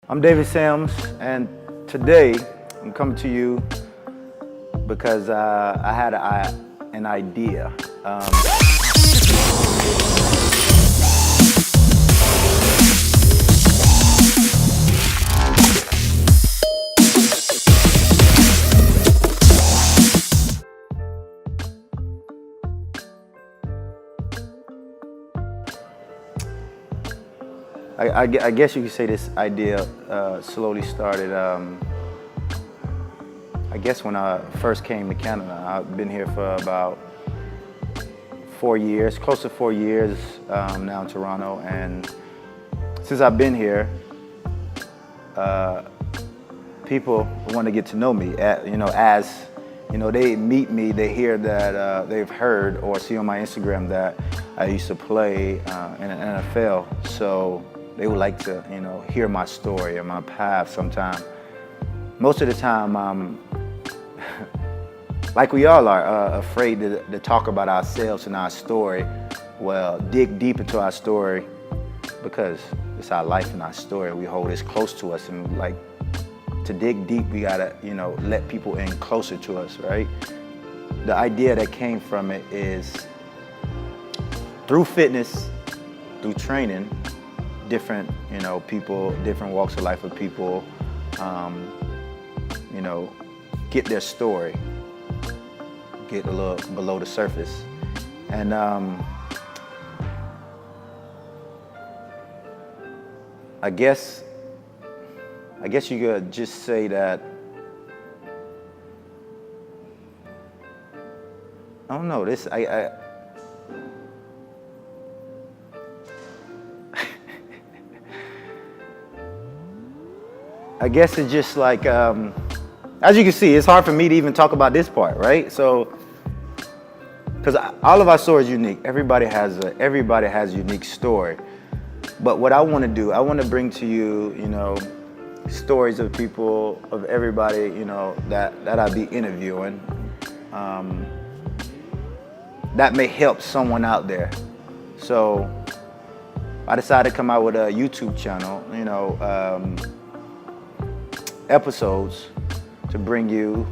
I'm David Sims, and today I'm coming to you because I had an idea. I guess you could say this idea slowly started, I guess when I first came to Canada. I've been here for about 4 years, close to 4 years now in Toronto. And since I've been here, people want to get to know me. As they meet me, they hear that they've heard or see on my Instagram that I used to play in the NFL. So they would like to, hear my story or my path sometime. Most of the time, I'm, like we all are, afraid to talk about ourselves and our story. Well, dig deep into our story because it's our life and our story. We hold this close to us, and to dig deep, we gotta, let people in closer to us, right? The idea that came from it is through fitness, through training, different, people, different walks of life of people, get their story, get a little below the surface. And I guess you could just say that, I don't know, I guess it's just like, as you can see, it's hard for me to even talk about this part, right? So, because all of our stories are unique. Everybody has a unique story. But what I want to do, I want to bring to you, stories of people, of everybody, that I'll be interviewing, that may help someone out there. So I decided to come out with a YouTube channel, episodes to bring you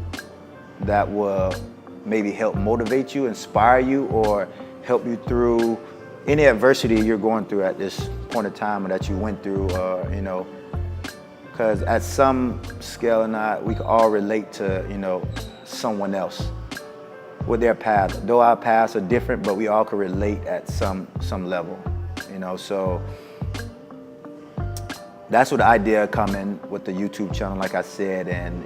that will maybe help motivate you, inspire you, or help you through any adversity you're going through at this point of time or that you went through, because at some scale or not, we can all relate to, someone else with their path. Though our paths are different, but we all can relate at some level, so that's what the idea coming with the YouTube channel, like I said, and,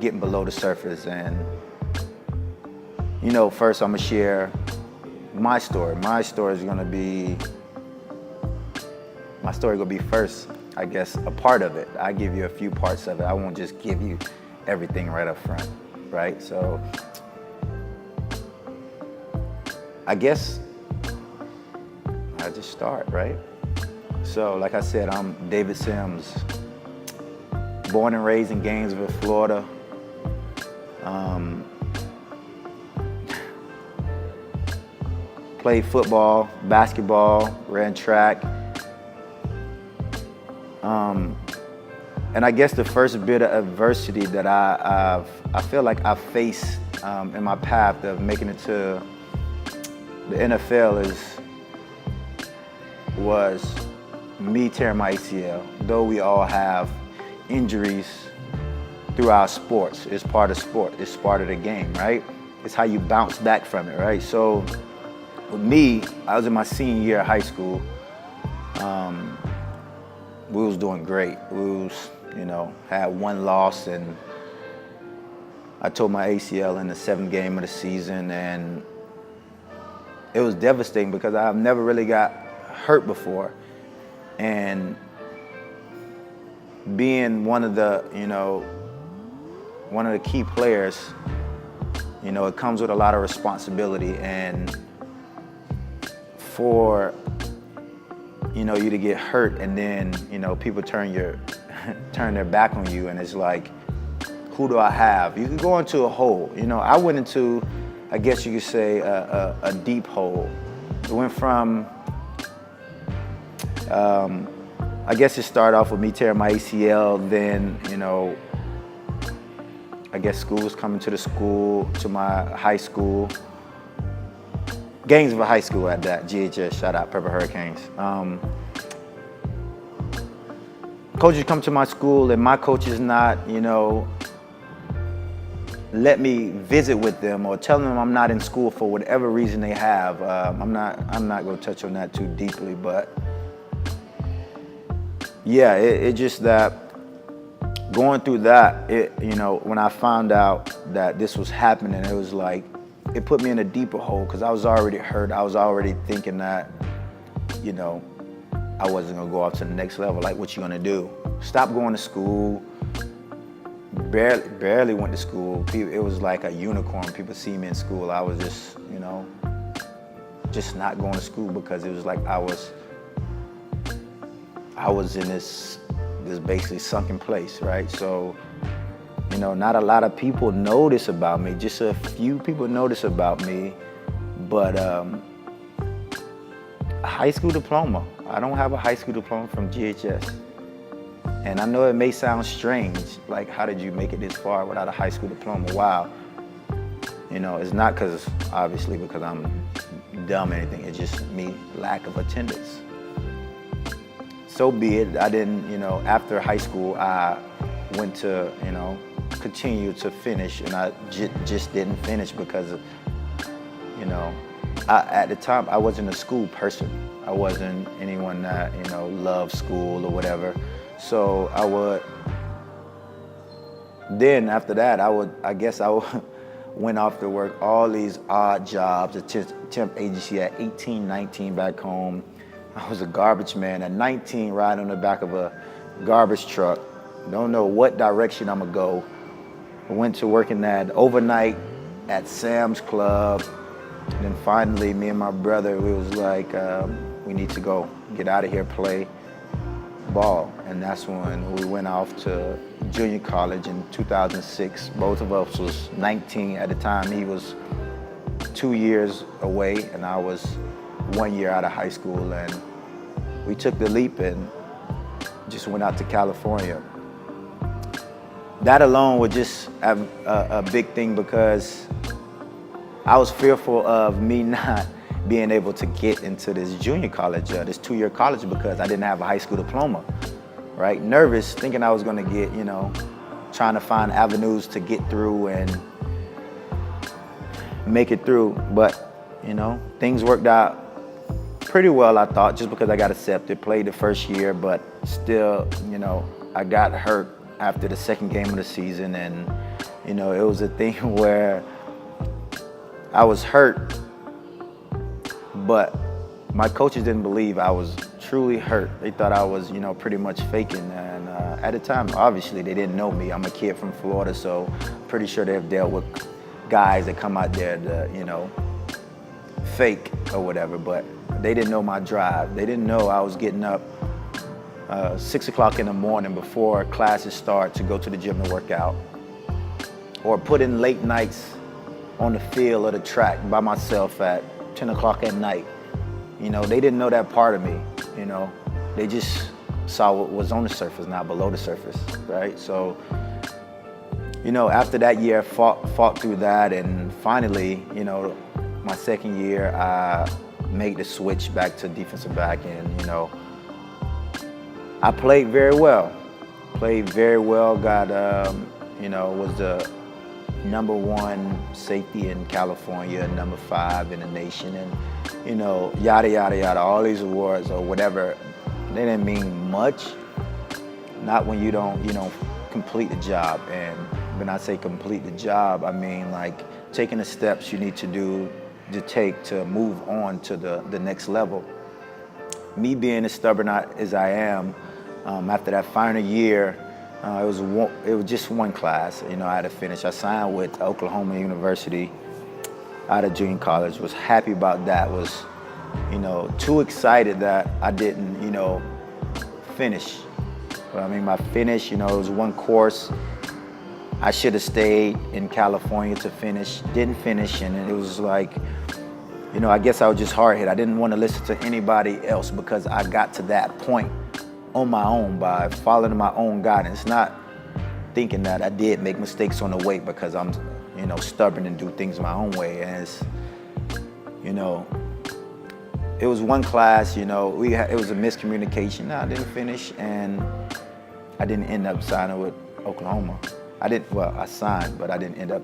getting below the surface. And, first I'm gonna share my story. My story gonna be first, I guess, a part of it. I give you a few parts of it. I won't just give you everything right up front, right? So I guess I just start, right? So, like I said, I'm David Sims, born and raised in Gainesville, Florida. Played football, basketball, ran track. And I guess the first bit of adversity that I feel like I faced in my path of making it to the NFL was me tearing my ACL. Though we all have injuries through our sports, it's part of sport, it's part of the game, right? It's how you bounce back from it, right? So with me, I was in my senior year of high school. We was doing great. We was, had one loss, and I tore my ACL in the 7th game of the season, and it was devastating because I've never really got hurt before. And being one of the key players, it comes with a lot of responsibility. And for, you to get hurt and then, people turn their back on you, and it's like, who do I have? You can go into a hole. I went into, I guess you could say, a deep hole. It went from I guess it started off with me tearing my ACL, then, I guess school was coming to my high school. Gainesville High School at that, GHS, shout out, Pepper Hurricanes. Coaches come to my school and my coaches not, let me visit with them or tell them I'm not in school for whatever reason they have. I'm not gonna touch on that too deeply, but yeah, it just that going through that, when I found out that this was happening, it was like, it put me in a deeper hole because I was already hurt. I was already thinking that, I wasn't gonna go up to the next level. Like, what you gonna do? Stop going to school. Barely went to school. It was like a unicorn. People see me in school. I was just, just not going to school because it was like I was in this basically sunken place, right? So, not a lot of people notice about me. Just a few people notice about me, but a high school diploma. I don't have a high school diploma from GHS. And I know it may sound strange, like, how did you make it this far without a high school diploma? Wow. It's not obviously because I'm dumb or anything. It's just me, lack of attendance. So be it. I didn't, after high school, I went to, continue to finish, and I just didn't finish because, at the time, I wasn't a school person. I wasn't anyone that, loved school or whatever. So then after that, I went off to work all these odd jobs, a temp agency at 18, 19 back home. I was a garbage man at 19, riding on the back of a garbage truck. Don't know what direction I'm gonna go. I went to working that overnight at Sam's Club. And then finally, me and my brother, we was like, we need to go, get out of here, play ball. And that's when we went off to junior college in 2006. Both of us was 19 at the time. He was 2 years away and I was 1 year out of high school. And we took the leap and just went out to California. That alone was just a big thing because I was fearful of me not being able to get into this junior college, this 2-year college, because I didn't have a high school diploma, right? Nervous, thinking I was gonna get, trying to find avenues to get through and make it through. But, things worked out pretty well, I thought, just because I got accepted, played the first year, but still, I got hurt after the second game of the season. And, it was a thing where I was hurt, but my coaches didn't believe I was truly hurt. They thought I was, pretty much faking. And at the time, obviously, they didn't know me. I'm a kid from Florida, so pretty sure they've dealt with guys that come out there to, fake or whatever. But they didn't know my drive. They didn't know I was getting up 6 o'clock in the morning before classes start to go to the gym to work out, or put in late nights on the field or the track by myself at 10 o'clock at night. They didn't know that part of me. They just saw what was on the surface, not below the surface, right? So, after that year, fought through that, and finally, my second year, I made the switch back to defensive back, and I played very well. Got was the #1 safety in California, #5 in the nation, and yada yada yada, all these awards or whatever, they didn't mean much. Not when you don't complete the job. And when I say complete the job, I mean like taking the steps you need to take to move on to the next level. Me being as stubborn as I am, after that final year, it was just one class, I had to finish. I signed with Oklahoma University out of junior college, was happy about that, was, too excited that I didn't, finish. But my finish, it was one course. I should have stayed in California to finish, didn't finish, and it was like, I guess I was just hard-hit. I didn't want to listen to anybody else because I got to that point on my own by following my own guidance, not thinking that I did make mistakes on the way because I'm, stubborn and do things my own way. And it's, it was one class, it was a miscommunication. I didn't finish, and I didn't end up signing with Oklahoma. I signed, but I didn't end up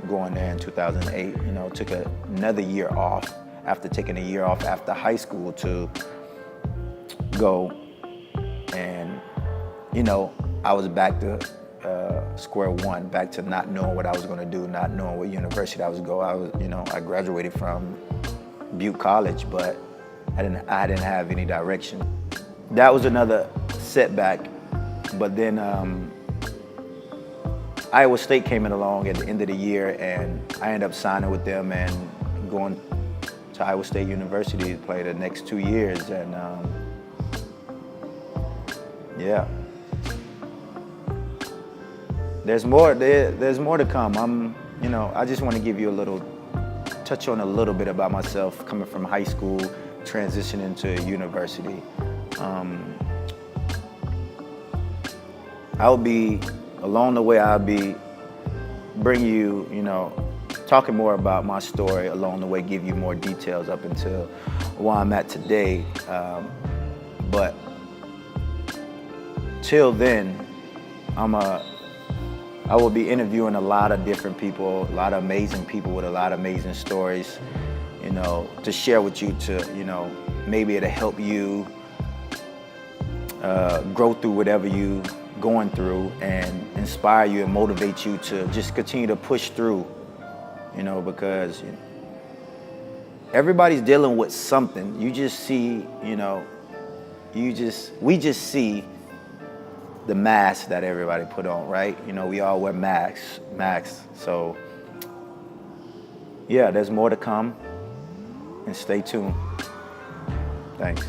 going there in 2008. Took another year off after taking a year off after high school to go. And, I was back to square one, back to not knowing what I was going to do, not knowing what university I was going. I graduated from Butte College, but I didn't have any direction. That was another setback. But then Iowa State came in along at the end of the year, and I ended up signing with them and going to Iowa State University to play the next 2 years. And yeah, there's more to come. I just want to give you touch on a little bit about myself coming from high school, transitioning to university. Along the way, I'll be bringing you, talking more about my story along the way, give you more details up until where I'm at today. But till then, I will be interviewing a lot of different people, a lot of amazing people with a lot of amazing stories, to share with you, to, maybe it'll help you grow through whatever you going through and inspire you and motivate you to just continue to push through, because everybody's dealing with something. You just see, we just see the mask that everybody put on, right? We all wear masks. So yeah, there's more to come, and stay tuned. Thanks.